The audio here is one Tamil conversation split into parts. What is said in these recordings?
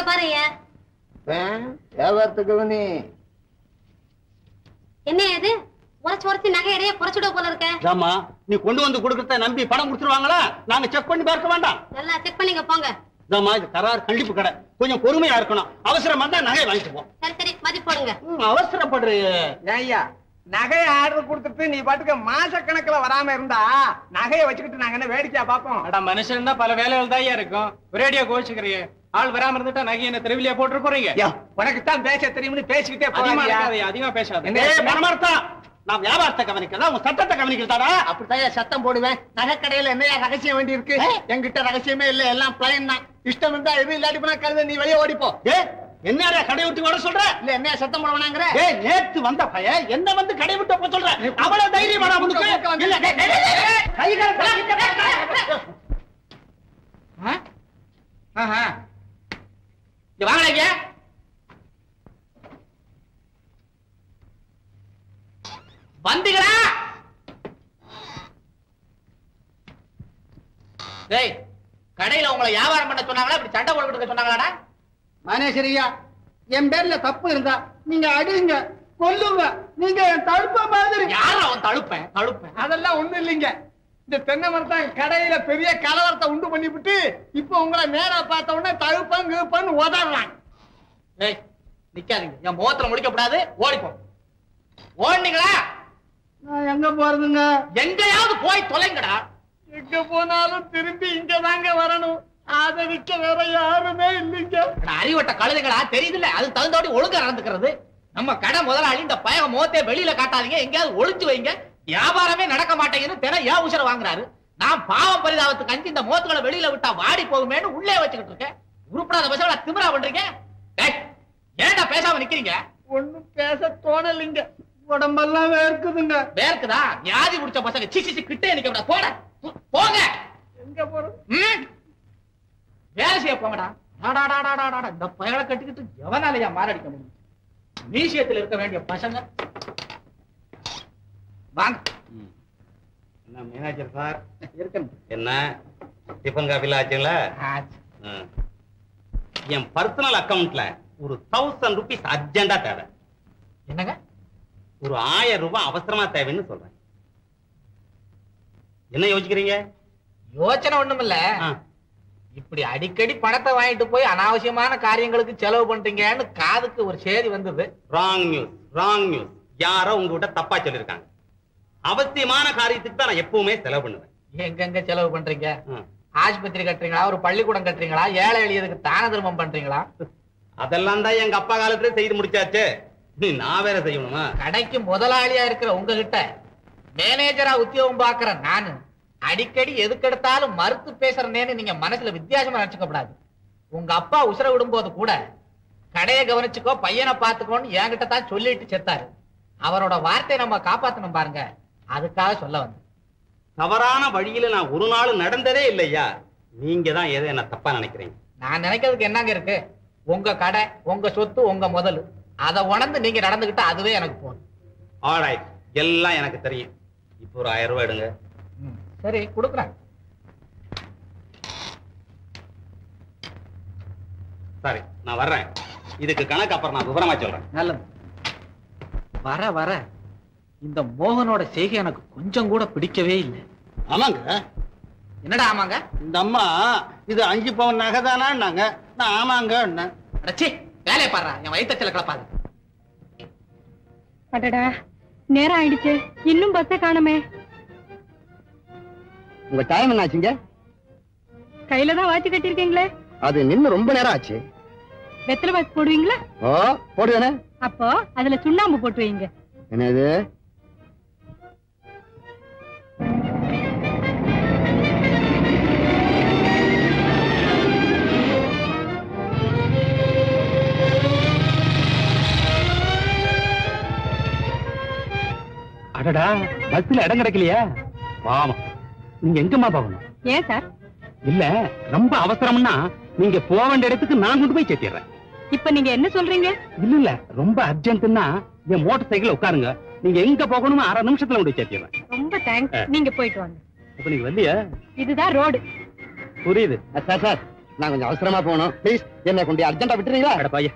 இங்க பாருயா. வியாபாரத்துக்கு நீ என்ன இது உரைச்சு நகை எடைய குறைச்சுட போல இருக்க. ஆமா, நீ கொண்டு வந்து கொடுக்கறத நம்பி பணம் கொடுத்துருவாங்களா? நாங்க செக் பண்ணி பார்க்க வேண்டாம். நல்லா செக் பண்ணிங்க போங்க. இது கரார் கண்டிப்பு கடை, கொஞ்சம் பொறுமையா இருக்கணும். அவசரம் வந்தா நகை வாங்கிட்டு போ. சரி சரி மதிப்பு போடுங்க. அவசரப்படுறிய ஐயா, நகையை ஆர்டர் கொடுத்துட்டு நீ பாட்டுக்கு மாச கணக்குல வராம இருந்தா நகையை வச்சுக்கிட்டு நாங்க என்ன வேடிக்கையா பாப்போம்? அடா மனுஷன் தான் பல வேலைகள் தான் இருக்கும். ஒரேடியா கோச்சுக்கிறீங்க. ஆள் வராம இருந்துட்டா நகை என்ன தெருவிலியா போட்டு போறீங்க? உனக்கு தான் பேச தெரியும்னு பேசிக்கிட்டே அதிகமா பேசாத. பணமார்த்தா, நான் வியாபாரத்தை கவனிக்கிறதா உன் சத்தத்தை கவனிக்கிறதாடா? அப்படித்தான் சத்தம் போடுவேன். நகை கடையில என்னையா ரகசியம் வேண்டி இருக்கு? என்கிட்ட ரகசியமே இல்ல, எல்லாம் பிளைன் தான். இஷ்டம் இருந்தா எது இல்லாட்டி போனா கருத நீ வெளியே ஓடிப்போ. என்ன கடை விட்டு வர சொல்ற? இல்ல என்ன சத்தம் போடுவாங்கிற? நேத்து வந்த பையன் என்ன வந்து கடை விட்டு போக சொல்ற? அவ்வளவு தைரியம் வேணா உனக்கு? வாங்க வந்தீங்களா? கடையில உங்களை வியாபாரம் பண்ண சொன்னாங்களா? இப்படி சண்டை போட்டுக்க சொன்னாங்களாடா? மனேஸ்வரியா, என் பேர்ல தப்பு இருந்தா நீங்க அடிங்க, கொல்லுங்க. நீங்க என் தழுப்ப மாதிரி. யாரும் அவன் தழுப்பேன் தழுப்பேன் அதெல்லாம் ஒண்ணு இல்லைங்க. இந்த தென்னை மரத்தான் கடையில பெரிய கலவரத்தை உண்டு பண்ணிவிட்டு இப்ப உங்களை நேரா பார்த்த உடனே தழுப்பன்னு உதறலாம். நிக்காதீங்க, என் முகத்துல முடிக்கப்படாது. ஓடிப்போம். ஓடுனீங்களா? நான் எங்க போறதுங்க? எங்கயாவது போய் தொலைங்கடா. எங்க போனாலும் திரும்பி இங்க தாங்க வரணும். அதை விற்க வேற யாருமே இல்லைங்க. அறிவட்ட கழுதுங்களா, தெரியுதுல்ல? அது தகுந்தபடி ஒழுங்கா நடந்துக்கிறது. நம்ம கடை முதலாளி இந்த பயக முகத்தை வெளியில காட்டாதீங்க, எங்கேயாவது ஒளிச்சு வைங்க. வியாபாரமே நடக்க மாட்டேங்குன்னு தினம் ஏன் உசர வாங்குறாரு. நான் பாவம் பரிதாபத்துக்கு அஞ்சு இந்த முகத்துக்களை வெளியில விட்டா வாடி போகுமேன்னு உள்ளே வச்சுக்கிட்டு இருக்கேன். உருப்படாத பசங்கள திமிரா பண்றீங்க. ஏன்டா பேசாம நிக்கிறீங்க? ஒண்ணும் பேச தோணலைங்க. உடம்பெல்லாம் வேர்க்குதுங்க. வேர்க்குதா? வியாதி பிடிச்ச பசங்க சிசி கிட்டே நிக்க கூடாது. போட போங்க. எங்க போறது? வேலை செய்ய போங்கடா. இந்த பயலை கட்டிக்கிட்டு எவனாலயா மாரடிக்க முடியும்? மியூசியத்தில் இருக்க வேண்டிய பசங்க வாங்க. என்ன மேனேஜர் சார் இருக்கணும். என்ன டிஃபன் காஃபில ஆச்சுங்களா? என் பர்சனல் அக்கவுண்ட்ல ஒரு 1000 ரூபீஸ் அர்ஜென்டா தேவை. என்னங்க? ஒரு 1000 ரூபாய் அவசரமா தேவைன்னு சொல்றேன். என்ன யோசிக்கிறீங்க? யோசனை ஒண்ணுமில்ல. இப்படி அடிக்கடி பணத்தை வாங்கிட்டு போய் அனாவசியமான காரியங்களுக்கு செலவு பண்றீங்கன்னு காதுக்கு ஒரு செய்தி வந்தது. Wrong news. யாரோ உங்ககிட்ட தப்பா சொல்லிருக்காங்க. அவசியமான காரியத்துக்கு தான் நான் எப்பவுமே செலவு பண்ணுவேன். எங்கெங்க செலவு பண்றீங்க? ஆஸ்பத்திரி கட்டுறீங்களா? ஒரு பள்ளிக்கூடம் கட்டுறீங்களா? ஏழை எளியதுக்கு தான தர்மம் பண்றீங்களா? அதெல்லாம் தான் எங்க அப்பா காலத்துல செய்து முடிச்சாச்சு. நான் வேற செய்யணுமா? கடைக்கு முதலாளியா இருக்கிற உங்ககிட்ட மேனேஜரா உத்தியோகம் பாக்குற நானு அடிக்கடி எதுக்கெடுத்தாலும் மறுத்து பேசுறேன்னு நீங்க மனசுல வித்தியாசமா நினைச்சுக்க கூடாது. உங்க அப்பா உசுர விடும்போது கூட கடையை கவனிச்சுக்கோ, பையனை பாத்துக்கோன்னு என்கிட்ட தான் சொல்லிட்டு செத்தாரு. அவரோட வார்த்தையை நம்ம காப்பாத்தணும் பாருங்க, அதுக்காக சொல்ல வந்து. தவறான வழியில நான் ஒரு நாள் நடந்ததே இல்லையா? நீங்க தான் எதை என்ன தப்பா நினைக்கிறீங்க? நான் நினைக்கிறதுக்கு என்னங்க இருக்கு? உங்க கடை, உங்க சொத்து, உங்க முதல், அதை உணர்ந்து நீங்க நடந்துகிட்டா அதுவே எனக்கு போதும். ஆல்ரைட், எல்லாம் எனக்கு தெரியும். இப்போ ஒரு 1000 ரூபாய் எடுங்க. சரி, கொடுக்குறேன். சரி, நான் வர்றேன். இதுக்கு கணக்கு அப்புறம் நான் விவரமா சொல்றேன். நல்லது. வர வர இந்த மோகனோட செய்கை எனக்கு கொஞ்சம் கூட பிடிக்கவே இல்லை. ஆமாங்க. என்னடா ஆமாங்க? இந்த அம்மா இது 5 பவுன் நகைதானாங்க. நான் ஆமாங்க. வேலையை பாடுறா, என் வயிற்றுல கிளப்பாது. அடடா, நேரம் ஆயிடுச்சு, இன்னும் பஸ்ஸை காணுமே. உங்க டைம் என்ன ஆச்சுங்க? கையில தான் வாட்சி கட்டிருக்கீங்களே. அது நின்னு ரொம்ப நேரம் ஆச்சு. வெத்தலை பாக்கு போடுவீங்களா? ஓ, போடுவேனே. அப்போ அதுல சுண்ணாம்பு போட்டு வைங்க. என்னது? அடடா, பஸ்ல இடம் கிடைக்கலையா? வாமா, நீங்க எங்கம்மா போகணும்? ஏன் சார்? இல்ல, ரொம்ப அவசரம்னா நீங்க போக வேண்டிய இடத்துக்கு நான் கொண்டு போய் சேர்த்திடுறேன். இப்ப நீங்க என்ன சொல்றீங்க? இல்ல ரொம்ப அர்ஜென்ட்னா என் மோட்டார் சைக்கிள் உட்காருங்க. நீங்க எங்க போகணுமோ 1/2 நிமிஷத்துல கொண்டு சேர்த்திடுறேன். ரொம்ப தேங்க்ஸ். நீங்க போயிட்டு வாங்க. அப்ப நீங்க வரலையா? இதுதான் ரோடு. புரியுது சார், நான் கொஞ்சம் அவசரமா போகணும். ப்ளீஸ் என்ன கொண்டு அர்ஜென்ட்டா விட்டுறீங்களா? பையா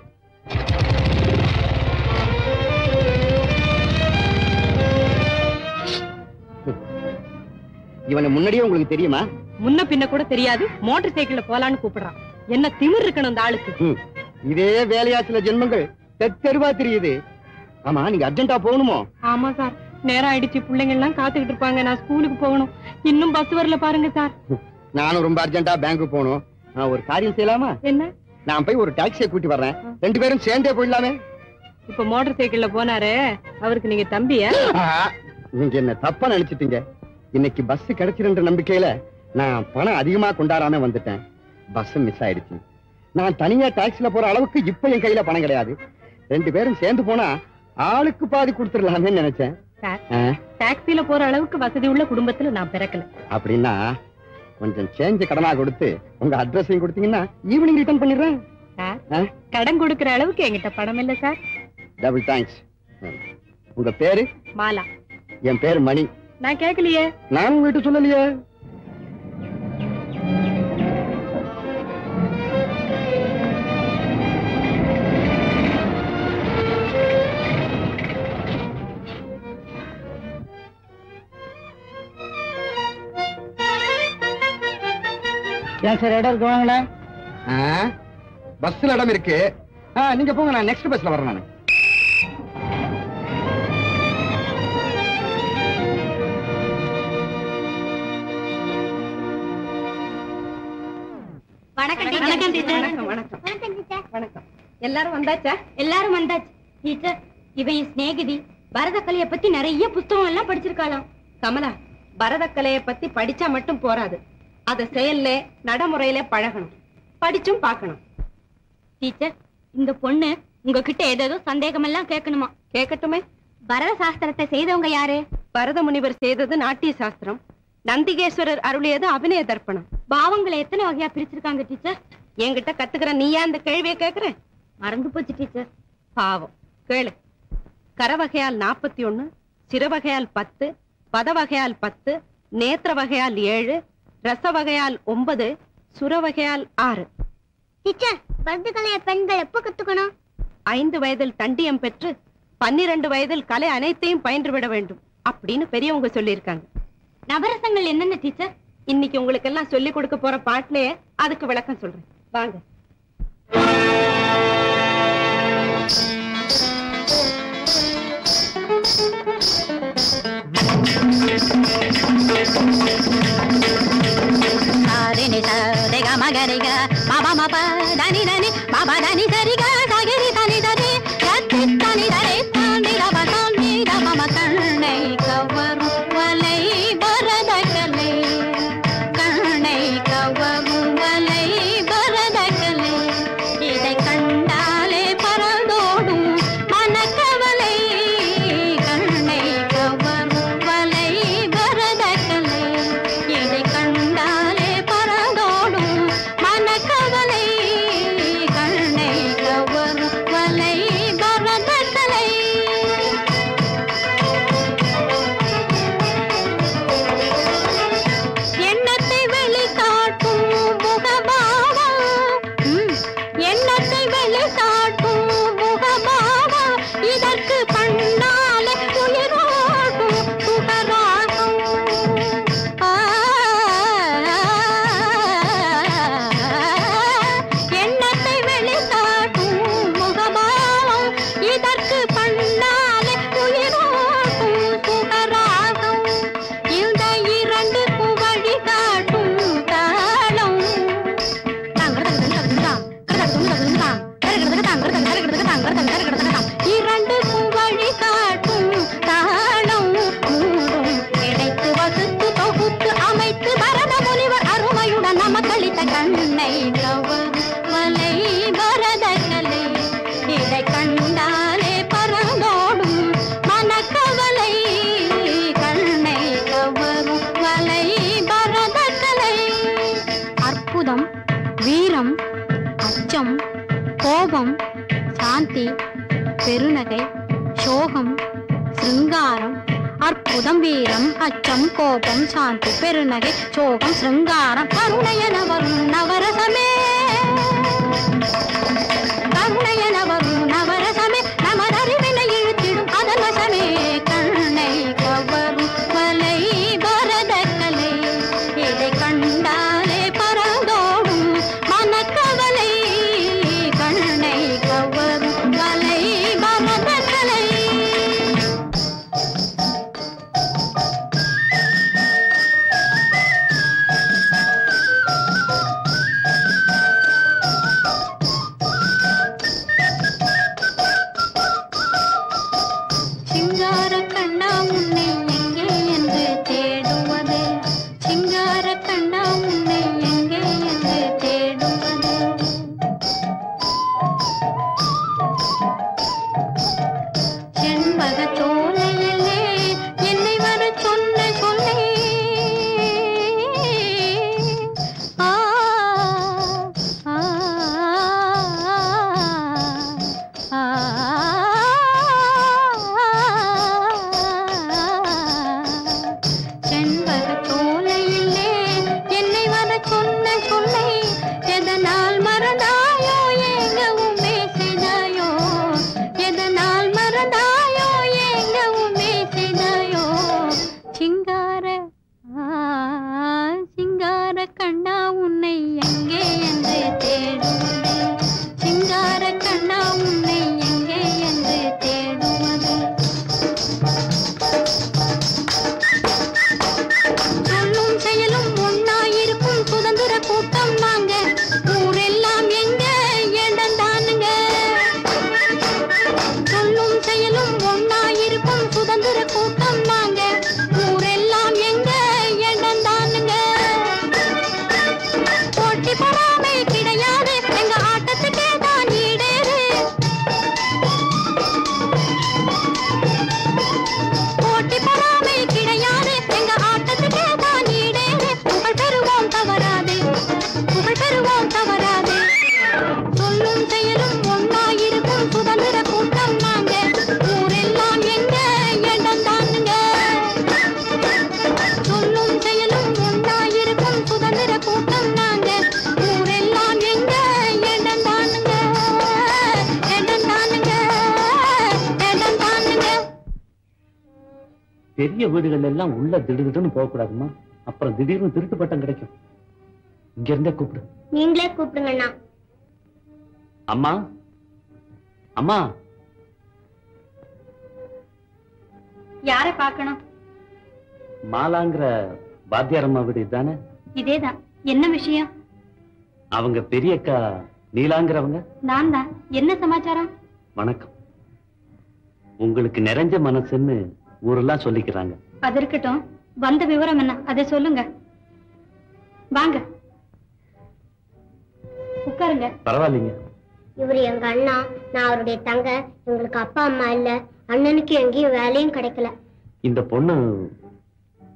இவனை முன்னாடியே உங்களுக்கு தெரியுமா? முன்ன பின்ன கூட தெரியாது. மோட்டார் சைக்கிள்ல போலான்னு கூப்பிடுறான். என்ன திமிர் இருக்கணும் அந்த ஆளுக்கு. இதே வேலையா சில ஜென்மங்கள் தெருவா தெரியுது. ஆமா, நீங்க அர்ஜென்ட்டா போகணுமோ? ஆமா சார், நேரம் ஆயிடுச்சு. பிள்ளைங்க எல்லாம் காத்துக்கிட்டு இருப்பாங்க. நான் ஸ்கூலுக்கு போகணும். இன்னும் பஸ் வரல பாருங்க சார். நானும் ரொம்ப அர்ஜென்ட்டா பேங்க்கு போகணும். நான் ஒரு காரியம் செய்யலாமா? என்ன? நான் போய் ஒரு டாக்ஸியை கூட்டி வர்றேன். 2 பேரும் சேர்ந்தே போயிடலாமே. இப்ப மோட்டார் சைக்கிள்ல போனாரு, அவருக்கு நீங்க தம்பியா? நீங்க என்ன தப்பா நினைச்சிட்டீங்க. இன்னைக்கு பஸ் கிடைச்சிருன்ற நம்பிக்கையில நான் பணம் அதிகமா கொண்டாடாம வந்துட்டேன். பஸ் மிஸ் ஆயிடுச்சு. நான் தனியா டாக்ஸில போற அளவுக்கு இப்ப என் கையில பணம் கிடையாது. 2 பேரும் சேர்ந்து போனா ஆளுக்கு பாதி கொடுத்துடலாமே நினைச்சேன். டாக்ஸில போற அளவுக்கு வசதி உள்ள குடும்பத்துல நான் பிறக்கல. அப்படின்னா கொஞ்சம் சேஞ்ச கடனா கொடுத்து உங்க அட்ரஸையும் கொடுத்தீங்கன்னா ஈவினிங் ரிட்டர்ன் பண்ணிடுறேன். கடன் கொடுக்கிற அளவுக்கு என்கிட்ட பணம் இல்ல சார். Double thanks. உங்க பேரு? மாலா. என் பேரு மணி. நான் கேட்கலையே. நானும் வீட்டு சொல்லலையே. ஏன் சார் இடம் இருக்கு வாங்களேன். பஸ்ல இடம் இருக்கு. நீங்க போங்க, நான் நெக்ஸ்ட் பஸ்ல வரேன். நான் வணக்கம் டீச்சர். வணக்கம். எல்லாரும் வந்தாச்சா? எல்லாரும் வந்தாச்சு டீச்சர். இவன் என் சிநேகிதி. பரதக்கலைய பத்தி நிறைய புத்தகம் எல்லாம் படிச்சிருக்காளாம். கமலா, பரதக்கலைய பத்தி படிச்சா மட்டும் போராது. அத செயல்ல நடைமுறையில பழகணும். படிச்சும் பார்க்கணும். டீச்சர், இந்த பொண்ணு உங்ககிட்ட ஏதோ சந்தேகம் எல்லாம் கேட்கணுமா? கேட்கட்டுமே. பரத சாஸ்திரத்தை செய்தவங்க யாரு? பரத முனிவர் செய்தது நாட்டிய சாஸ்திரம். நந்திகேஸ்வரர் அருளியது அபிநய தர்ப்பணம். பாவங்களை எத்தனை வகையா பிரிச்சிருக்காங்க டீச்சர்? என்கிட்ட கத்துக்கிற நீயா இந்த கேள்வியை கேக்குற? மறந்து போச்சு டீச்சர். பாவம், கேளு. கரவகையால் 41, சிறுவகையால் 10, பதவகையால் 10, நேத்திர வகையால் 7, ரச வகையால் 9, சுரவகையால் 6. டீச்சர், பரதக்கலைய பெண்கள் எப்ப கத்துக்கணும்? 5 வயதில் தண்டியம் பெற்று 12 வயதில் கலை அனைத்தையும் பயின்று விட வேண்டும் அப்படின்னு பெரியவங்க சொல்லியிருக்காங்க. நவரசங்கள் என்னென்ன டீச்சர்? இன்னைக்கு உங்களுக்கு எல்லாம் சொல்லி கொடுக்க போற பாட்டிலேயே அதுக்கு விளக்கம் சொல்றேன். வாங்க. பெருநகை, சோகம், சிருங்காரம், அற்புதம், வீரம், அச்சம், கோபம், சாந்தி, பெருநகை, சோகம், சிருங்காரம், கருணையன வரும் நவரசமே. பெரிய வீடுகள் எல்லாம் உள்ள திடுதிடுன்னு போக கூடாதுமா, அப்புறம் திடீர்னு திருட்டு பட்டம் கிடைக்கும். இங்க இருந்தே கூப்பிடு. நீங்களே கூப்பிடுங்கண்ணா. அம்மா அம்மா. யாரை பார்க்கணும்? மாலாங்கிற வாத்தியாரம்மா வீடு தானே? இதேதான். என்ன விஷயம்? அவங்க பெரியக்கா நீலாங்கிறவங்க. நான் தான். என்ன சமாச்சாரம்? வணக்கம். உங்களுக்கு நிறைஞ்ச மனசுன்னு ஊரெல்லாம் சொல்லிக்கிறாங்க. அது இருக்கட்டும், வந்த விவரம் என்ன அதை சொல்லுங்க. வாங்க உட்காருங்க. பரவாயில்லைங்க. இவரு எங்க அண்ணா, நான் அவருடைய தங்க. எங்களுக்கு அப்பா அம்மா இல்ல, அண்ணனுக்கு எங்கேயும் வேலையும் கிடைக்கல. இந்த பொண்ணு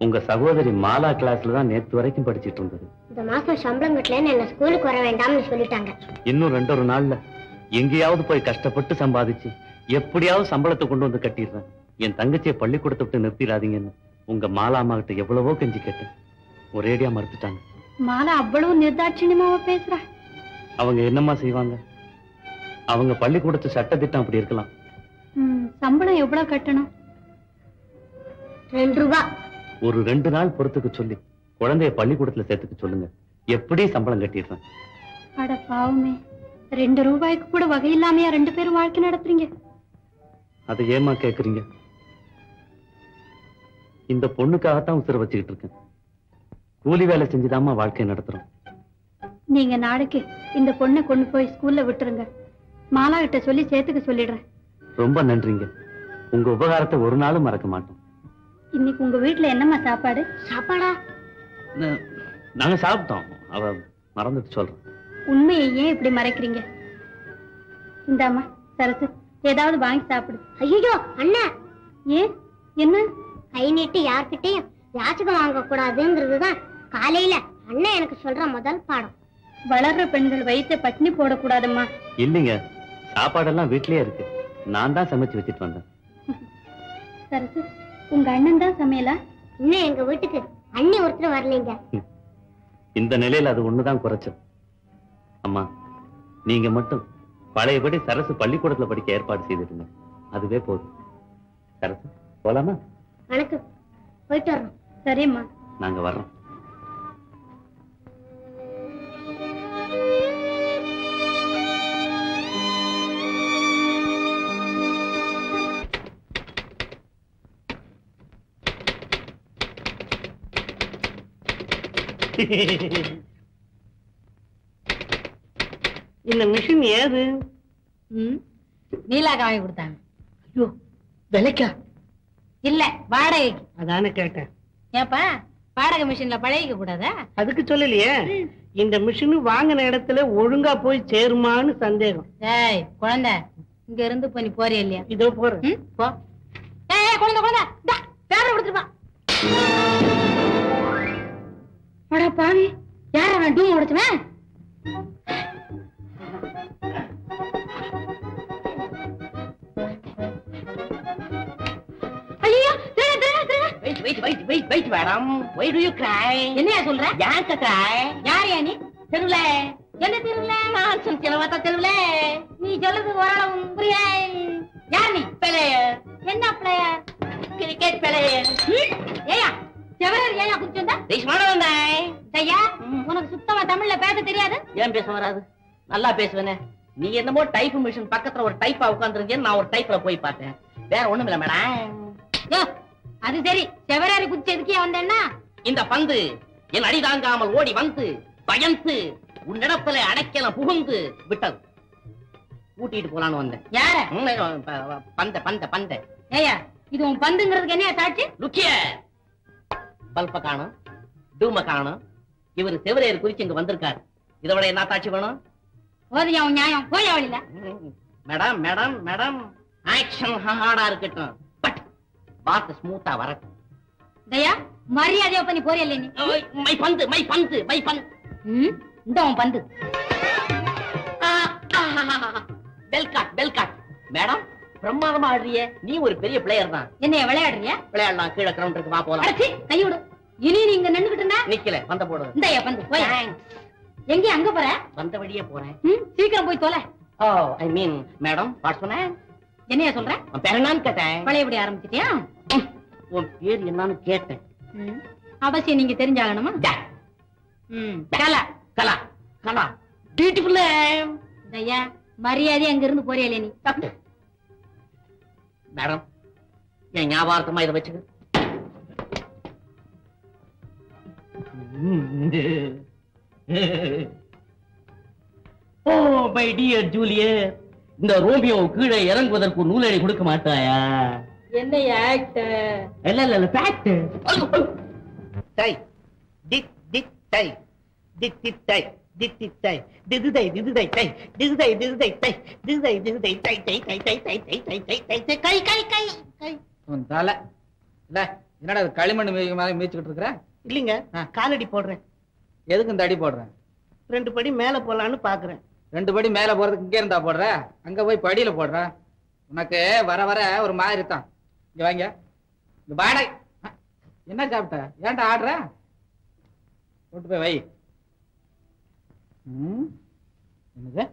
உங்க சகோதரி மாலா கிளாஸ்ல தான் நேத்து வரைக்கும் படிச்சிட்டு இருந்தது. இந்த மாசம் சம்பளம் கட்டலன்னு என்ன ஸ்கூலுக்கு வர வேண்டாம்னு சொல்லிட்டாங்க. இன்னும் 2 நாள்ல எங்கேயாவது போய் கஷ்டப்பட்டு சம்பாதிச்சு எப்படியாவது சம்பளத்தை கொண்டு வந்து கட்டிடுறேன். என் தங்கச்சியை பள்ளிக்கூடத்தை விட்டு நிறுத்திடாதீங்கன்னு உங்க மாலா அம்மா கிட்ட எவ்வளவோ கெஞ்சி கேட்டேன். ஒரேடியா மறுத்துட்டாங்க. மாலா அவ்வளவு நிர்தாட்சியமாவா பேசுறா? அவங்க என்னம்மா செய்வாங்க? அவங்க பள்ளிக்கூடத்து சட்ட திட்டம் அப்படி இருக்கலாம். சம்பளம் எவ்வளவு கட்டணும்? 2 ரூபாய். ஒரு 2 நாள் பொறுத்துக்கு சொல்லி குழந்தைய பள்ளிக்கூடத்துல சேர்த்துக்க சொல்லுங்க. எப்படி சம்பளம் கட்டிடுறேன். அட பாவமே, 2 ரூபாய்க்கு கூட வகை இல்லாமையா 2 பேரும் வாழ்க்கை நடத்துறீங்க? அதை ஏமா கேக்குறீங்க? இந்த பொண்ணுக்காகத்தான் உசுர வச்சுக்கிட்டு இருக்கேன். கூலி வேலை செஞ்சுதாம்மா வாழ்க்கை நடத்துறோம். நீங்க நாளைக்கு இந்த பொண்ணை கொண்டு போய் ஸ்கூல்ல விட்டுருங்க. மாலா கிட்ட சொல்லி சேர்த்துக்க சொல்லிடுறேன். ரொம்ப நன்றிங்க. உங்க உபகாரத்தை ஒரு நாளும் மறக்க மாட்டோம். இன்னைக்கு உங்க வீட்டுல என்னம்மா சாப்பாடு? சாப்பாடா? நாங்க சாப்பிட்டோம். அவ மறந்துட்டு சொல்றேன். உண்மையை ஏன் இப்படி மறைக்கிறீங்க? இந்தாம்மா சரசு, ஏதாவது வாங்கி சாப்பிடு. ஐயோ அண்ணா. ஏன்? என்ன? கை நீட்டு யார்கிட்டையும் யாச்சகம் வாங்க கூடாதுங்கிறதுதான் காலையில அண்ணன் எனக்கு சொல்ற முதல் பாடம். வளர்ற பெண்கள் வயிற்ற பட்டினி போடக்கூடாதம்மா. இல்லைங்க, சாப்பாடெல்லாம் வீட்லயே இருக்கு. நான் தான் சமைச்சு வச்சுட்டு வந்தேன். சரசு, உங்க அண்ணன் தான் சமையலா? இன்னும் எங்க வீட்டுக்கு அண்ணி ஒருத்தர் வரலீங்க. இந்த நிலையில அது ஒண்ணுதான் குறைச்சல். அம்மா, நீங்க மட்டும் பழையபடி சரசு பள்ளிக்கூடத்துல படிக்க ஏற்பாடு செய்திருங்க. அதுவே போதும். சரசு, போலாமா? வணக்கம், போயிட்டு வர்றோம். சரிம்மா, நாங்க வர்றோம். இந்த மிஷின் ஏது? நீலாக வாங்கி கொடுத்தாங்க. ஐயோ, விலைக்கா? இல்ல, வாடகைக்கு. அதானே கேட்டேன். ஏப்பா, வாடகை மிஷின்ல பழகிக்க கூடாதா? அதுக்கு சொல்லலையே. இந்த மிஷின் வாங்கின இடத்துல ஒழுங்கா போய் சேருமான்னு சந்தேகம். ஏய் குழந்தை, இங்க இருந்து போய் நீ போறிய இல்லையா? இதோ போறேன். போ. ஏய் குழந்தை குழந்தை, பேப்பர் கொடுத்துருப்பா. அட பாவி, யார் அவன் டூம் உடைச்சவன்? ஐயோ, wait madam, why do you cry? என்னையா சொல்ற? யாருக்கு cry? யாரையா நீ? தெருவுல. என்ன தெருவுல? நான்சன்ஸ் கிளவாத்த தெருவுல. நீ சொல்றது ஓரளவு புரியா? யார் நீ? பிளேயர். என்ன பிளேயர்? Cricket player. ஏயா செவரர் ஏயா குடிச்சு வந்தா? டேய் மாட வந்தாய். ஐயா, உனக்கு சுத்தமா தமிழ்ல பேச தெரியாது? ஏன் பேச வராது? நல்லா பேசுவேனே. நீ என்னமோ டைப் மிஷின் பக்கத்துல ஒரு டைப்பா உட்கார்ந்திருந்தேன். நான் ஒரு டைப்ல போய் பார்த்தேன். வேற ஒண்ணும் இல்ல மேடம். யோ, அது சரி, செவரேறி குச்சி எதுக்கியா வந்தேன்னா? இந்த பந்து என் அடி தாங்காமல் ஓடி வந்து பயந்து உன்னிடத்துல அடைக்கல புகுந்து விட்டது. கூட்டிட்டு போலான்னு வந்தேன். யார? பந்த பந்த பந்த. ஏயா, இது உன் பந்துங்கிறதுக்கு என்னையா சாட்சி? லுக்கிய பல்ப காணும், டூம காணும். இவரு செவரேறு குறிச்சு இங்க வந்திருக்காரு. இதை விட என்ன தாட்சி வேணும்? போதியா உன் நியாயம்? போயா வழியில. மேடம் மேடம் மேடம், ஆக்ஷன் ஹார்டா இருக்கட்டும், பட் வார்த்தை ஸ்மூத்தா வரட்டும். தயா, மரியாதையா பண்ணி போறியா இல்ல நீ? மை பந்து மை பந்து மை பந்து. இந்த உன் பந்து. பெல்காட் பெல்காட். மேடம், பிரமாதமா ஆடுறியே. நீ ஒரு பெரிய பிளேயர் தான். என்னைய விளையாடுறியா? விளையாடலாம். கீழே கிரவுண்டுக்கு வா போலாம். அடச்சி, கை விடு. இனி நீங்க நின்னுகிட்டு இருந்தா நிக்கல, பந்த போடு. இந்தயா பந்து. போய் எங்க அங்க போற? வந்த வழியே போறேன். சீக்கிரம் போய் தொலை. ஓ, ஐ மீன் மேடம், வாட் சொன்ன? என்னையா சொல்ற? பேர் என்னன்னு கேட்டேன். பழையபடி ஆரம்பிச்சிட்டியா? உன் பேர் என்னன்னு கேட்டேன். அவசியம் நீங்க தெரிஞ்சாகணுமா? கலா கலா கலா பியூட்டிஃபுல். ஐயா மரியாதை அங்க இருந்து போறியலே நீ. மேடம் என் ஞாபகமா இதை வச்சுக்க. ஓ மை டியர் ஜூலியட், இந்த ரோமியோ கீழே இறங்குவதற்கு நூலடி கொடுக்க மாட்டாயா? என்ன ஆக்டர்? இல்ல இல்ல ஃபேக்ட். டை டிக் டிக் டை டிக் டிக் டை டிக் டிக் டை டிதுதை டிதுதை டை டிதுதை டிதுதை டை டிதுதை டிதுதை டை டை டை டை டை டை டை டை டை டை கை கை கை கை உன் தலை இல்ல என்னடா களிமண் மாதிரி மீச்சுக்கிட்டு இருக்கிற? இல்லைங்க, காலடி போடுறேன். எதுக்கு இந்த அடி போடுறேன்? 2 படி மேல போலான்னு பாக்குறேன். 2 படி மேல போறதுக்கு இங்கே இருந்தா போடுற, அங்க போய் படியில போடுற. உனக்கு வர வர ஒரு மாதிரி தான். இங்க வாங்க, இங்க வாடை. என்ன சாப்பிட்ட? ஏன்டா ஆடுற? போட்டு போய் வை. என்னது?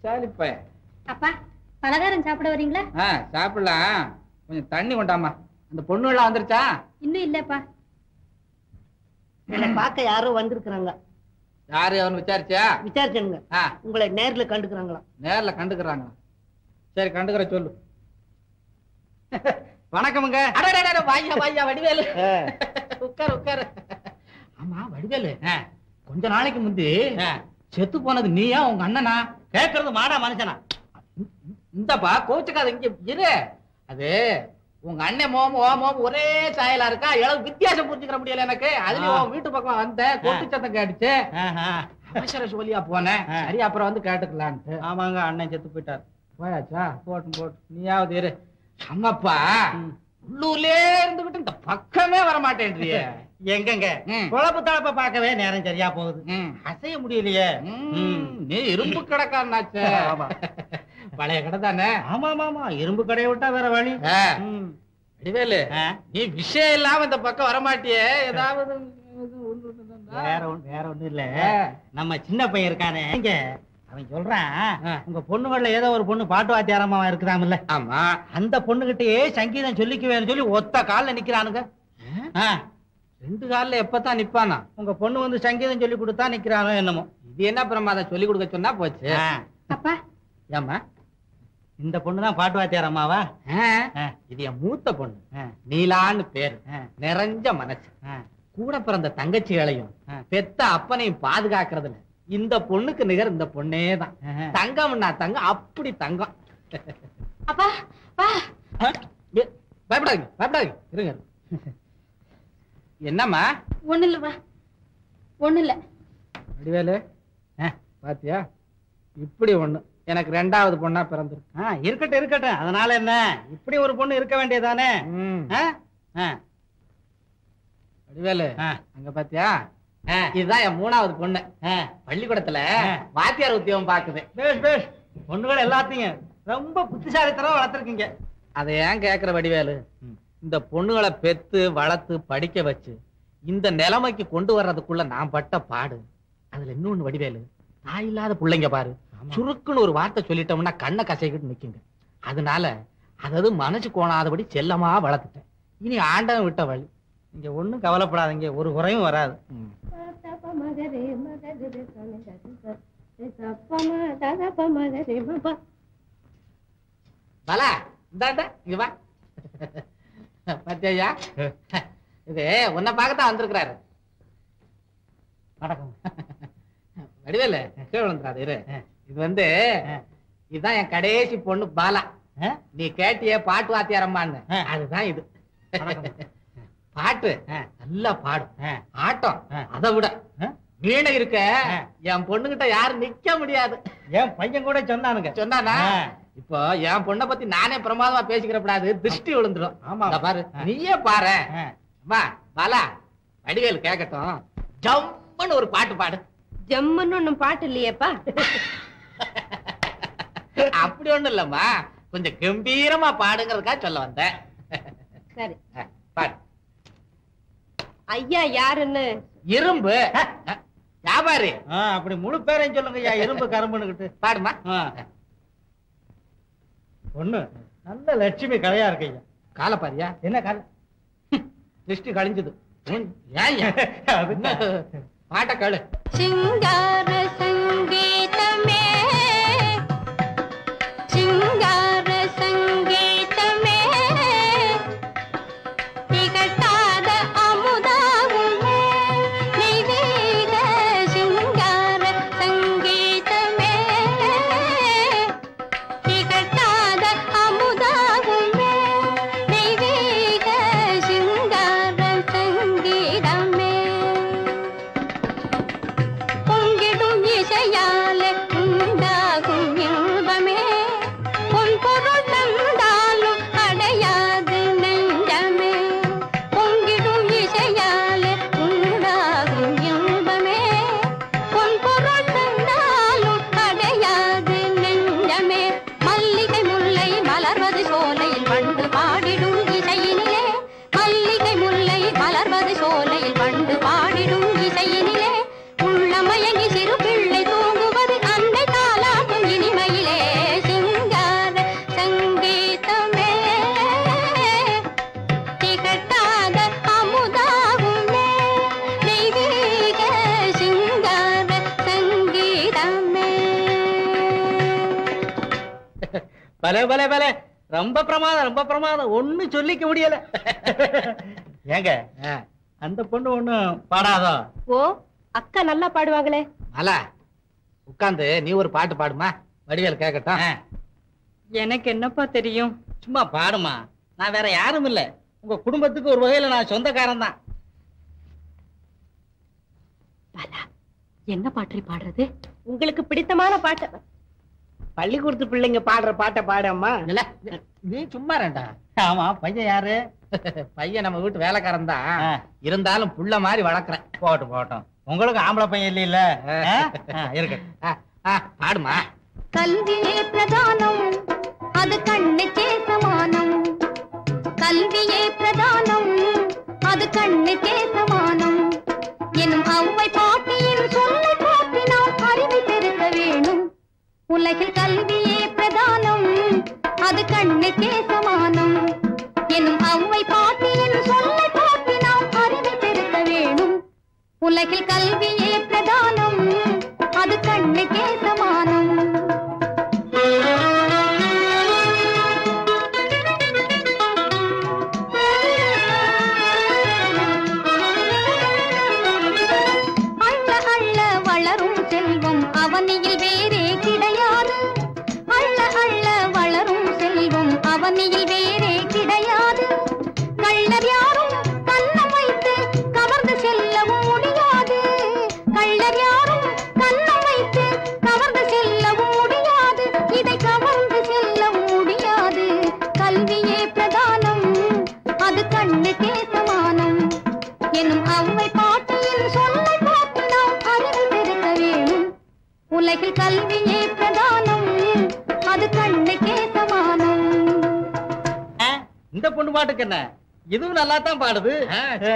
சாலிப்ப. அப்பா பலகாரம் சாப்பிட வரீங்களா? சாப்பிடலாம். கொஞ்சம் தண்ணி கொண்டாமா. அந்த பொண்ணு எல்லாம் வந்துருச்சா? இன்னும் இல்லப்பா. என்னை பார்க்க யாரோ வந்திருக்கிறாங்க. யாரு? அவன் விசாரிச்சா? விசாரிச்சனுங்க. உங்களை நேர்ல கண்டுக்கிறாங்களா? நேர்ல கண்டுக்கிறாங்களா? சரி, கண்டுக்கிற சொல்லு. வணக்கமுங்க. வாய்யா வாய்யா வடிவேலு. உட்காரு உட்காரு. ஆமா வடிவேலு, கொஞ்ச நாளைக்கு முந்தி செத்து போனது நீயா உங்க அண்ணனா? கேட்கறது மாடா மனுஷனா? இந்தப்பா கோச்சுக்காத, இங்க இரு. அது உங்க அண்ணன் மோமோ மோமோ ஒரே சாயலா இருக்கா, எவ்வளவு வித்தியாசம் புரிஞ்சுக்கிற முடியல எனக்கு. அதுலயும் வீட்டு பக்கம் வந்த கொட்டு சத்தம் கேட்டுச்சு, அவசர சொல்லியா போனேன். சரி அப்புறம் வந்து கேட்டுக்கலான்ட்டு. ஆமாங்க, அண்ணன் செத்து போயிட்டார். போயாச்சா? போட்டு போட்டு நீயாவது இரு. அம்மப்பா உள்ளூர்லயே இருந்துகிட்டு இந்த பக்கமே வர மாட்டேன்றியே. எங்கங்க குழப்பு தளப்ப பார்க்கவே நேரம் சரியா போகுது. அசைய முடியலையே. நீ இரும்பு கடைக்காரனாச்சே. பழைய கடை தானே? ஆமா ஆமா, இரும்பு கடையை விட்டா வேற வழி. வடிவேலு, நீ விஷயம் இல்லாம இந்த பக்கம் வரமாட்டியே. ஏதாவது வேற ஒண்ணும் இல்ல. நம்ம சின்ன பையன் இருக்கானே, அவன் சொல்றான் உங்க பொண்ணுகள்ல ஏதோ ஒரு பொண்ணு பாட்டு வாத்தியாரமா இருக்குதாமில்ல? ஆமா. அந்த பொண்ணுகிட்டயே சங்கீதம் சொல்லிக்குவேன்னு சொல்லி ஒத்த கால்ல நிக்கிறானுங்க. 2 கால்ல எப்பதான் நிப்பானா? உங்க பொண்ணு வந்து சங்கீதம் சொல்லி கொடுத்தா நிக்கிறானோ என்னமோ. இது என்ன பிரமாதம்? சொல்லி கொடுக்க சொன்னா போச்சு. அப்பா ஏமா இந்த பொண்ணுதான் பாட்டு வாத்தியார் அம்மாவா? இது என் மூத்த பொண்ணு, நீலான்னு பேரு. நிறைஞ்ச மனசு. கூட பிறந்த தங்கச்சிகளையும் பெத்த அப்பனையும் பாதுகாக்கிறதுல இந்த பொண்ணுக்கு நிகர் இந்த பொண்ணே தான். தங்கம்னா தங்கம், அப்படி தங்கம். அப்பா பயப்படாதீங்க பயப்படாதீங்க, இருங்க. என்னம்மா? ஒண்ணு இல்லப்பா, ஒண்ணு இல்ல. வடிவேலு, பாத்தியா இப்படி ஒண்ணு எனக்கு 2வது பொண்ணா பிறந்திருக்கு. இருக்கட்டும் இருக்கட்டும், அதனால என்ன, இப்படி ஒரு பொண்ணு இருக்க வேண்டியதானே. வடிவேலு, அங்க பாத்தியா, இதுதான் என் 3வது பொண்ணு. பள்ளிக்கூடத்துல வாத்தியார் உத்தியோகம் பாக்குது. பேஷ் பேஷ், பொண்ணுகள் எல்லாத்தையும் ரொம்ப புத்திசாலித்தனம் வளர்த்துருக்கீங்க. அதை ஏன் கேக்குற வடிவேலு? இந்த பொண்ணுகளை பெத்து வளர்த்து படிக்க வச்சு இந்த நிலைமைக்கு கொண்டு வர்றதுக்குள்ள நான் பட்ட பாடு. அதுல இன்னொன்னு வடிவேலு, தாய் இல்லாத பிள்ளைங்க பாரு, சுருக்குன்னு ஒரு வார்த்தை சொல்லிட்டோம்னா கண்ணை கசைக்கிட்டு நிக்குங்க. அதனால அதாவது மனசு கோணாதபடி செல்லமா வளர்த்துட்டேன். இனி ஆண்டவன் விட்ட வழி. இங்க ஒண்ணும் கவலைப்படாதீங்க, ஒரு குறையும் வராது. பலா இந்தாண்டா இங்க வா. பாத்தியா, இது உன்னை பார்க்கத்தான் வந்திருக்கிறாரு. வணக்கம். வடிவேலு, கீழே விழுந்துறாரு இரு. இது வந்து இதுதான் என் கடைசி பொண்ணு பாலா. நீ கேட்டிய பாட்டு வாத்தியாரம்மான்னு, அதுதான் இது. பாட்டு நல்லா பாடும், ஆட்டம் அதை விட வீணை இருக்க என் பொண்ணுகிட்ட யாரும் நிக்க முடியாது. என் பையன் கூட சொன்னானுங்க. சொன்னானா? இப்போ என் பொண்ணை பத்தி நானே பிரமாதமா பேசிக்கிறப்படாது, திருஷ்டி விழுந்துடும். ஆமா பாரு, நீயே பாரு. பாலா, வடிவேலு கேட்கட்டும், ஜம்முன்னு ஒரு பாட்டு பாடு. ஜம்முன்னு ஒண்ணும் பாட்டு இல்லையேப்பா. அப்படி ஒண்ணும் இல்லம்மா, கொஞ்சம் கம்பீரமா பாடுங்கிறதுக்காக சொல்ல வந்தேன். சரி பாடு. ஐயா யாருன்னு? இரும்பு வியாபாரி. அப்படி முழு பேரையும் சொல்லுங்க. இரும்பு கரும்புன்னு பாடுமா. பொண்ணு நல்ல லட்சுமி கலையா இருக்கு ஐயா. காலை பாரியா? என்ன கால திருஷ்டி கழிஞ்சது. பாட்ட கேளு. சிங்கார சங்கீதமே சிங்கார சங்கீதமே திகட்டாத அமுதாகுமே நெய்வேத சிங்கார சங்கீதமே திகட்டாத அமுதாகுமே நெய்வேத சிங்கார சங்கீதமே பொங்கிடும் இசையாலே உண்டாகும் இன்பமே பொன் பொருள் தந்தாலும் அடையாது நெஞ்சமே பொங்கிடும் இசையாலே உண்டாகும் இன்பமே பொன் பொருள் தந்தாலும் அடையாது நெஞ்சமே மல்லிகை முல்லை மலர்வது சோலையில் வண்டு பாடிடும் இசையினிலே மல்லிகை முல்லை மலர்வது சோலையில் வண்டு பாடிடும் இசையினிலே உள்ளமயங்கி சிறு பிள்ளை தூங்குவது அன்னை தாலாட்டும் இனிமையிலே சிங்கார சங்கீதமே திகட்டாத அமுதாகுமே தெய்வீக சிங்கார சங்கீதமே. பலே பலே பலே ரொம்ப பிரமாதம் ரொம்ப பிரமாதம். ஒண்ணு சொல்லிக்க முடியல. ஏங்க அந்த பொண்ணு ஒண்ணும் பாடாதோ? ஓ, அக்கா நல்லா பாடுவாங்களே. மலா உட்கார்ந்து நீ ஒரு பாட்டு பாடுமா, வடிவேல் கேட்கட்டும். எனக்கு என்னப்பா தெரியும்? சும்மா பாடுமா. நான் வேற யாரும் இல்ல, உங்க குடும்பத்துக்கு ஒரு வகையில நான் சொந்தக்காரன் தான். பாலா, என்ன பாட்டு பாடுறது? உங்களுக்கு பிடித்தமான பாட்டு. பள்ளிக்கூடத்து பிள்ளைங்க பாடுற பாட்டை பாடம்மா. இல்ல நீ சும்மா ரெண்டா. ஆமா, பையன் யாரு? பையன் நம்ம வீட்டு வேலைக்காரன் தான், இருந்தாலும் புள்ள மாதிரி வளர்க்குறேன். போட்டும் போட்டோம். உங்களுக்கு ஆம்பளை பையன் இல்ல இருக்கு. பாடுமா. கல்வியே பிரதானம் அது கண்ணுக்கே சமானம் கல்வியே பிரதானம் அது கண்ணுக்கே சமானம் எனும் அவ்வை பாட்டியின் சொல்லை போற்றி நாம் அறிவை பெருக்க வேணும். உலகில் கல்வியே பிரதானம் அது கண்ணுக்கே சமானம் எனும் அவ்வை பாட்டியின் சொல்லை போற்றி நாம் அறிவை பெருக்க வேணும். உலகில் கல்வியே பிரதானம் அது கண்ணுக்கே சமானம். அள்ள அள்ள வளரும் செல்வம் அவனியில் வேறே கிடையாது. அள்ள அள்ள வளரும் செல்வம் அவனியில் வேறே கிடையாது. கள்ளர் யாரும் கண்ணம் வைத்து கவர்ந்து செல்லவும் முடியாது. கள்ளர் யாரும் கண்ணம் வைத்து கவர்ந்து செல்லவும் முடியாது. இதை கவர்ந்து செல்லவும் முடியாது. கல்வியே பிரதானம் அது கண்ணுக்கே சமானம் எனும் அவ்வை பாட்டியின் சொல்லை போற்றி நாம் அறிவை பெருக்க வேணும். உலகில் கல்வியே பிரதானம் அது கண்ணுக்கே சமானம். இந்த பொண்ணு பாட்டுக்கு என்ன, இதுவும் நல்லா தான் பாடுது.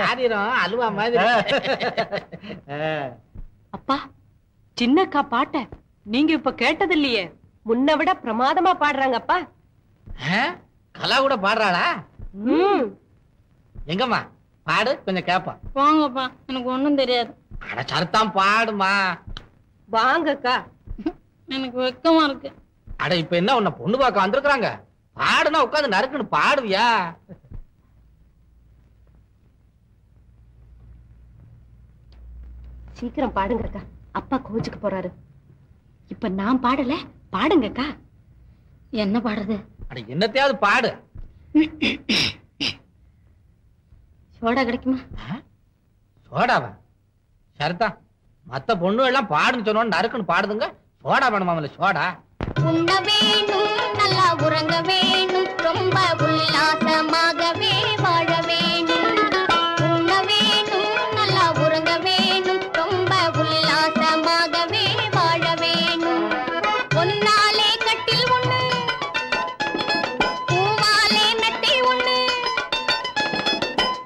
சாரீரம் அல்வா மாதிரி. அப்பா, சின்னக்கா பாட்ட நீங்க இப்ப கேட்டது இல்லையே. முன்ன விட பிரமாதமா பாடுறாங்கப்பா. கலா கூட பாடுறாளா? எங்கம்மா பாடு, கொஞ்சம் கேப்போம். வாங்கப்பா, எனக்கு ஒண்ணும் தெரியாது. அட சருத்தான் பாடுமா. வாங்கக்கா. எனக்கு வெக்கமா இருக்கு. அட இப்ப என்ன உன்னை பொண்ணு பார்க்க வந்திருக்காங்க, பாடுனா உட்காந்து நறுக்குன்னு பாடுவியா? சீக்கிரம் பாடுங்கக்கா, அப்பா கோச்சுக்கு போறாரு. இப்ப நான் பாடல, பாடுங்கக்கா. என்ன பாடுறது? அட என்னத்தையாவது பாடு. சோடா கிடைக்குமா? சோடாவா? சரிதான், மத்த பொண்ணு எல்லாம் பாடுன்னு சொன்னோன்னு நறுக்குன்னு பாடுதுங்க, சோடா வேணுமாமல? சோடா உண்ண வேணும், நல்லா உறங்க வேணும், ரொம்ப உல்லாசமாகவே வாழ வேணும். உண்ண வேணும், நல்லா உறங்க வேணும், ரொம்ப உல்லாசமாகவே வாழ வேணும். பொன்னாலே கட்டில் ஒண்ணு, பூவாலே மெத்தை ஒண்ணு.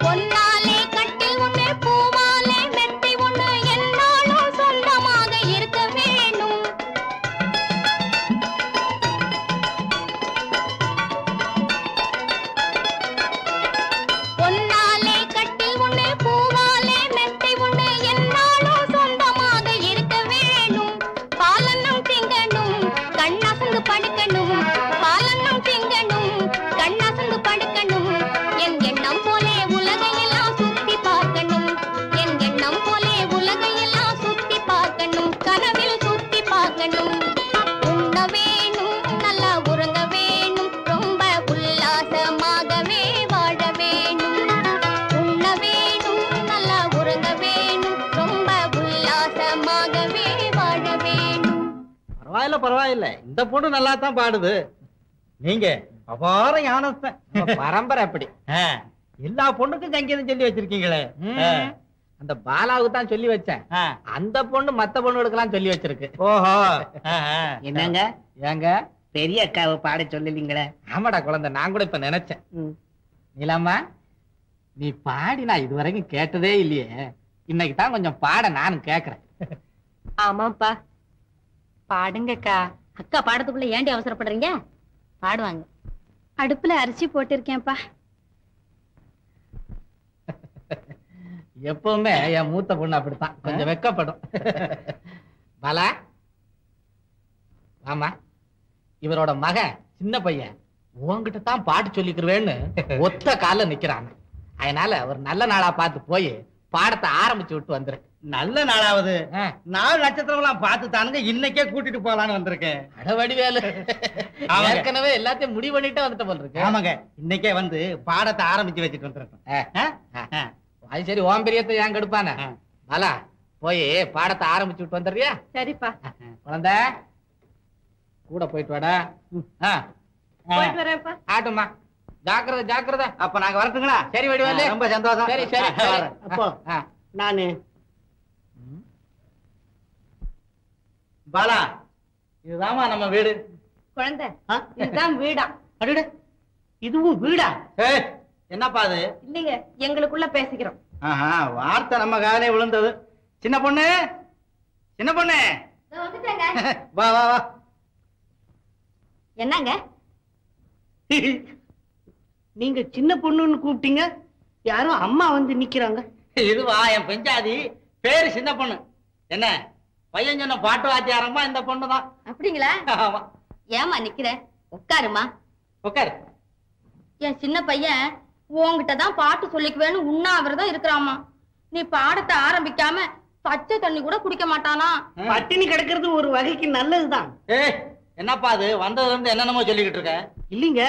பொன்னாலே கட்டில் ஒண்ணு, பூவாலே மெத்தை ஒண்ணு, என்னாலும் சொந்தமாக இருக்க வேணும். பரவாயில்ல பரவாயில்ல, இந்த பொண்ணு நல்லா தான் பாடுது. நீங்க அபார ஞானஸ்தன். பரம்பரை அப்படி. எல்லா பொண்ணுக்கும் சங்கீதம் சொல்லி வச்சிருக்கீங்களே. அந்த பாலாவுக்கு தான் சொல்லி வச்சேன். அந்த பொண்ணு மத்த பொண்ணுகளுக்கெல்லாம் சொல்லி வச்சிருக்கு. ஓஹோ. என்னங்க ஏங்க பெரிய அக்காவை பாட சொல்லலீங்களே? ஆமாடா குழந்தை, நான் கூட இப்ப நினைச்சேன். நீலாமா, நீ பாடி நான் இதுவரைக்கும் கேட்டதே இல்லையே. இன்னைக்கு தான் கொஞ்சம் பாட நானும் கேக்குறேன். ஆமாப்பா, பாடுங்கக்கா. அக்கா பாடத்துக்குள்ள ஏண்டி அவசரப்படுறீங்க? பாடுவாங்க. அடுப்புல அரிசி போட்டிருக்கேன்ப்பா. எப்பவுமே என் மூத்த பொண்ணு அப்படித்தான், கொஞ்சம் வெக்கப்படும். பாலா, ஆமா, இவரோட மகன் சின்ன பையன் உன்கிட்ட தான் பாட்டு சொல்லிக்கிறவேன்னு ஒத்த கால நிக்கிறாங்க. அதனால ஒரு நல்ல நாளா பார்த்து போய் பாடத்தை ஆரம்பிச்சு விட்டு வந்துரு. நல்ல நாளாவது 4 நட்சத்திரம் பார்த்து தானுங்க இன்னைக்கே கூட்டிட்டு போலான்னு வந்திருக்கேன். அடவடிவேலு, ஏற்கனவே எல்லாத்தையும் முடிவு பண்ணிட்டே வந்துட்டு போல இருக்கு. ஆமாங்க, இன்னைக்கே வந்து பாடத்தை ஆரம்பிச்சு வச்சுட்டு வந்துருக்கேன். அது சரி, ஓம் பெரியத்தை ஏன் கெடுப்பானே. பாலா, போய் பாடத்தை ஆரம்பிச்சு விட்டு வந்துடுறியா? சரிப்பா. குழந்தை கூட போயிட்டு வாடா. போயிட்டு வரேன்ப்பா. ஆட்டுமா, ஜாக்கிரதை ஜாக்கிரதை. அப்ப நாங்க வரட்டுங்களா? சரி வடிவேலு, ரொம்ப சந்தோஷம். சரி சரி. அப்போ நானு பாலா, இதுதாமா நம்ம வீடு. குழந்தை, இதுதான் வீடா? அடடே, இதுவும் வீடா? என்னப்பா அது? இல்லைங்க, எங்களுக்குள்ள பேசிக்கிறோம். வார்த்தை நம்ம காலே விழுந்தது. சின்ன பொண்ணு, சின்ன பொண்ணு, வா வா வா. என்னங்க நீங்க சின்ன பொண்ணுன்னு கூப்பிட்டீங்க, யாரும் அம்மா வந்து நிக்கிறாங்க. இதுவா என் பெஞ்சாதி, பேரு சின்ன பொண்ணு. என்ன பையன் சொன்ன பாட்டு வாத்தியாரம்மா இந்த பொண்ணுதான். அப்படிங்களா? ஆமா. ஏமா நிக்கிற? உட்காருமா. உட்காரு. என் சின்ன பையன் உன்கிட்ட தான் பாட்டு சொல்லிக்குவேன்னு உண்ணாவிரதம் இருக்கிறாமா. நீ பாடத்தை ஆரம்பிக்காம பச்சை தண்ணி கூட குடிக்க மாட்டானா? பட்டினி கிடக்கிறது ஒரு வகைக்கு நல்லதுதான். என்னப்பா அது, வந்ததுல இருந்து என்னென்னமோ சொல்லிக்கிட்டு இருக்க? இல்லீங்க,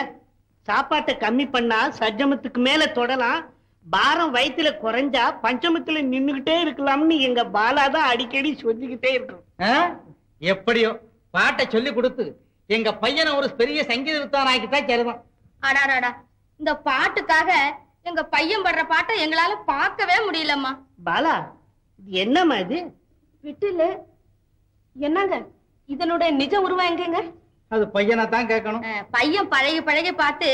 சாப்பாட்டை கம்மி பண்ணா சஜ்ஜமத்துக்கு மேல தொடலாம், பாரம் வயிற்றுல குறைஞ்சா பஞ்சமத்துல நின்னுகிட்டே இருக்கலாம்னு எங்க பாலா தான் அடிக்கடி சொல்லிக்கிட்டே இருக்கும். எப்படியோ பாட்டை சொல்லி கொடுத்து எங்க பையனை ஒரு பெரிய சங்கீத வித்வான் ஆக்கிட்டா சரிதான். அடாடாடா, இந்த பாட்டுக்காக எங்க பையன் படுற பாட்டை எங்களால பார்க்கவே முடியலம்மா. பாலா, இது என்னம்மா இது? விட்டுல என்னங்க இதனுடைய நிஜ உருவம் எங்கங்க? அது பையனை தான் கேட்கணும். பையன் பழகி பழகி பார்த்து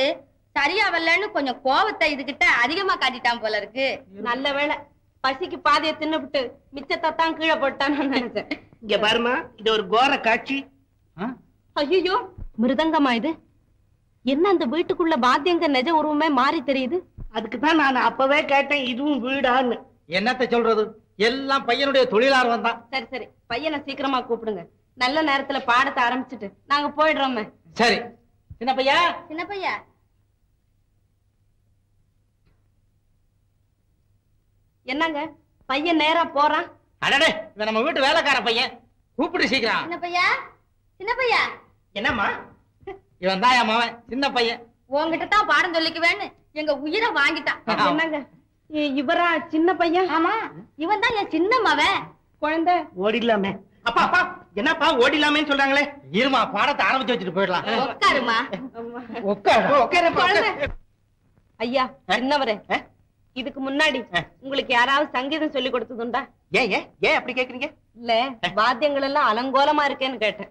சரியா வரலன்னு கொஞ்சம் கோவத்தை இதுகிட்ட அதிகமா காட்டிட்டான் போல இருக்கு. நல்ல வேளை, பசிக்கு பாதையை தின்னுபிட்டு மிச்சத்தை தான் கீழே போட்டான்னு நினைச்சேன். இங்க பாருமா, இது ஒரு கோர காட்சி. ஐயோ, மிருதங்கமா இது? என்ன அந்த வீட்டுக்குள்ள வாத்தியங்க நிஜ உருவமே மாறி தெரியுது? அதுக்குதான் நான் அப்பவே கேட்டேன், இதுவும் வீடான்னு. என்னத்த சொல்றது, எல்லாம் பையனுடைய தொழிலார்வம் தான். சரி சரி, பையனை சீக்கிரமா கூப்பிடுங்க. நல்ல நேரத்துல பாடத்தை ஆரம்பிச்சுட்டு நாங்க போயிடுறோமே. சரி சின்ன பையா. சின்ன பையா, என்னங்க பையன் நேரா போறான்? அடடே, இவன் நம்ம வீட்டு வேலைக்கார பையன், கூப்பிட்டு சீக்கிரம். சின்ன பையா, சின்ன பையா. என்னம்மா? இவன் தான் என் மவன், சின்ன பையன். உங்ககிட்ட தான் பாடம் சொல்லிக்குவேன்னு எங்க உயிரை வாங்கிட்டான். என்னங்க இவரா சின்ன பையன்? ஆமா, இவன் தான் என் சின்ன மவன். குழந்தை ஓடிடலாமே. அப்பா அப்பா, என்னப்பா ஓடிடலாமேன்னு சொல்றாங்களே? இருமா, பாடத்தை ஆரம்பிச்சு வச்சுட்டு போயிடலாம். உட்காருமா. உட்காரு. ஐயா சின்னவரே, இதுக்கு முன்னாடி உங்களுக்கு யாராவது சங்கீதம் சொல்லி கொடுத்ததுண்டா? ஏன் ஏன் ஏன் அப்படி கேக்குறீங்க? இல்ல, வாத்தியங்கள் எல்லாம் அலங்கோலமா இருக்கேன்னு கேட்டேன்.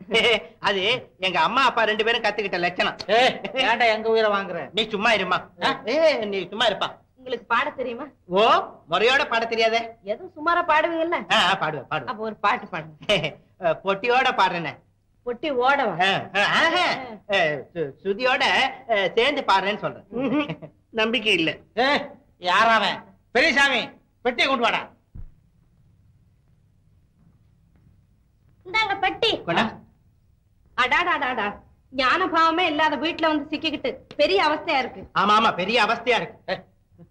அது எங்க அம்மா அப்பா 2 பேரும் கத்துக்கிட்ட லட்சணம். ஏன்டா எங்க உயிரை வாங்குற? நீ சும்மா இருமா. நீ சும்மா இருப்பா. உங்களுக்கு பாட தெரியுமா? ஓ, முறையோட பாட தெரியாதே? எதுவும் சுமாரா பாடுவீங்கல்ல? பாடுவேன் பாடுவேன். அப்ப ஒரு பாட்டு பாடுங்க. பொட்டியோட பாடுறேன். பொட்டி ஓடவா? சுதியோட சேர்ந்து பாடுறேன்னு சொல்றேன். நம்பிக்கை இல்ல. யாராவன்? பெரியசாமி, பெட்டியை கொண்டு வாடா. இந்தாங்க பெட்டி. அடாடாடாடா, ஞான பாவமே இல்லாத வீட்டுல வந்து சிக்கிக்கிட்டு பெரிய அவஸ்தையா இருக்கு. ஆமா ஆமா, பெரிய அவஸ்தையா இருக்கு.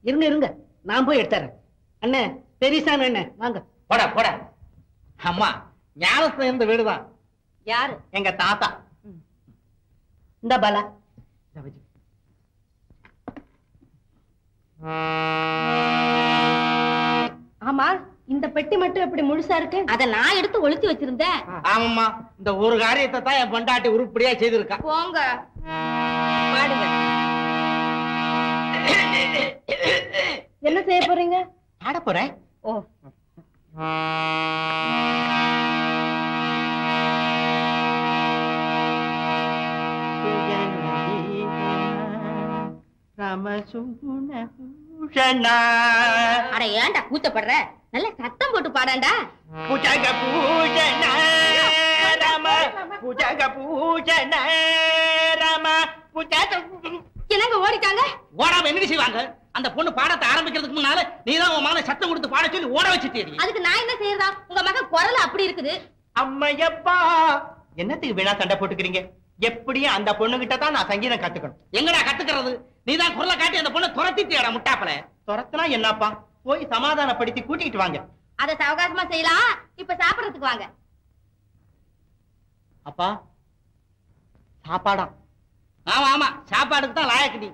இருங்க இருங்க, நான் போய் எடுத்துறேன். அண்ணே, பெரியசாமி அண்ணே, வாங்க. போடா போடா. அம்மா, ஞானத்துல இருந்த வீடுதான். யாரு? எங்க தாத்தா. இந்த பாலா. ஆமா, இந்த பெட்டி மட்டும் எப்படி முழுசா இருக்கு? அத நான் எடுத்து ஒளிச்சு வச்சிருந்தேன். ஆமாம்மா, இந்த ஒரு காரியத்தை தான் என் பொண்டாட்டி உருப்படியா செய்திருக்கா. போங்க பாடுங்க. என்ன செய்ய போறீங்க? பாட போறேன். ஓ, அட ஏன்டா கூச்சப்படுற? நல்ல சத்தம் போட்டு பாடாண்டா. என்னங்க ஓடிட்டாங்க? ஓடாம என்ன செய்வாங்க? அந்த பொண்ணு பாடத்தை ஆரம்பிக்கிறதுக்கு முன்னால நீதான் உன் மகனை சத்தம் கொடுத்து பாட சொல்லி ஓட வச்சுட்டீங்க. அதுக்கு நான் என்ன செய்யறதா? உங்க மகன் குரல் அப்படி இருக்குது. அம்மையப்பா, என்னத்துக்கு வீணா சண்டை போட்டுக்கிறீங்க? எப்படியும் அந்த பொண்ணு கிட்ட தான் நான் சங்கீதம் கத்துக்கணும். எங்கடா கத்துக்கிறது? நீதான் குரலை காட்டி அந்த பொண்ணை துரத்திட்டியாடா முட்டாப்பல. துரத்துனா என்னப்பா? போய் சமாதானப்படுத்தி கூட்டிட்டு வாங்க. அத சவகாசமா செய்யலாம். இப்ப சாப்பிடறதுக்கு வாங்க. அப்பா, சாப்பாடா? ஆமா ஆமா, சாப்பாடுக்கு தான் லாயக்கு நீ.